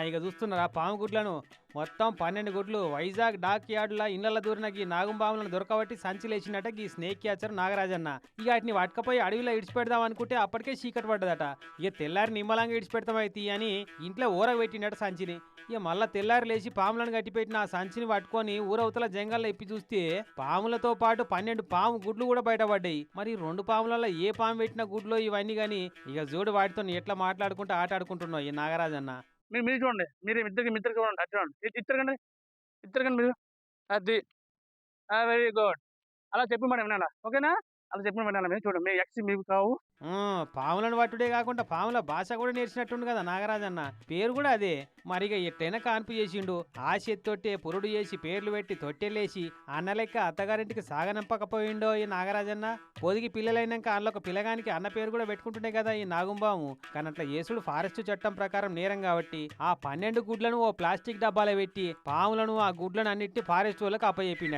ఇక చూస్తున్నారా పాము గుడ్లను మొత్తం 12 గుడ్లు వైజాగ్ డాక్ యార్డుల ఇళ్ల దూరిన ఈ నాగుంబాములను దొరకబట్టి సంచిలేసినట ఈ స్నేక్ క్యాచర్ నాగరాజన్న. ఇక వాటిని పట్టుకపోయి అడవిలో ఇడిచిపెడదాం అనుకుంటే అప్పటికే చీకటి పడ్డదట. ఇక తెల్లారి నిమ్మలంగా ఇడిచిపెడతామైతి అని ఇంట్లో ఊరగ పెట్టినట సంచిని. ఇక మళ్ళా తెల్లారి లేచి పాములను కట్టిపెట్టిన ఆ సంచిని పట్టుకొని ఊరవతల జంగల్లో ఇప్పి చూస్తే పాములతో పాటు 12 పాము గుడ్లు కూడా బయటపడ్డాయి. మరి 2 పాములలో ఏ పాము పెట్టిన గుడ్లో ఇవన్నీ గాని ఇక చూడు వాటితో ఎట్లా మాట్లాడుకుంటూ ఆట ఆడుకుంటున్నావు ఈ నాగరాజన్న. మీరు మీరు చూడండి. మీరు ఇద్దరికి చూడండి. అది చూడండి. తిరగండి. తిరగండి మీరు. అది. Very good. అలా చెప్పి మేడం వినాలా. ఓకేనా? అలా చెప్పిన వినాలా మీరు చూడండి. మీ ఎక్స్ మీకు కావు. పాములను పట్టుడే కాకుండా పాముల భాష కూడా నేర్చినట్టుండు కదా నాగరాజన్న. పేరు కూడా అదే. మరిగ ఎట్టైనా కాన్పు చేసిండు. ఆ చేత్తోటే పురుడు చేసి పేర్లు పెట్టి తొట్టెలేసి అన్న లెక్క అత్తగారింటికి సాగనంపకపోయిండో ఈ నాగరాజన్న. పొదిగి పిల్లలైనాక అందులో ఒక పిల్లగానికి అన్న పేరు కూడా పెట్టుకుంటుండే కదా ఈ నాగుంబాము. కానీ అట్లా యేసుడు ఫారెస్ట్ చట్టం ప్రకారం నేరం కాబట్టి ఆ 12 గుడ్లను ఓ ప్లాస్టిక్ డబ్బాలో పెట్టి పాములను ఆ గుడ్లను అన్నిటి ఫారెస్ట్ వాళ్ళకి అప్పచెప్పిండట.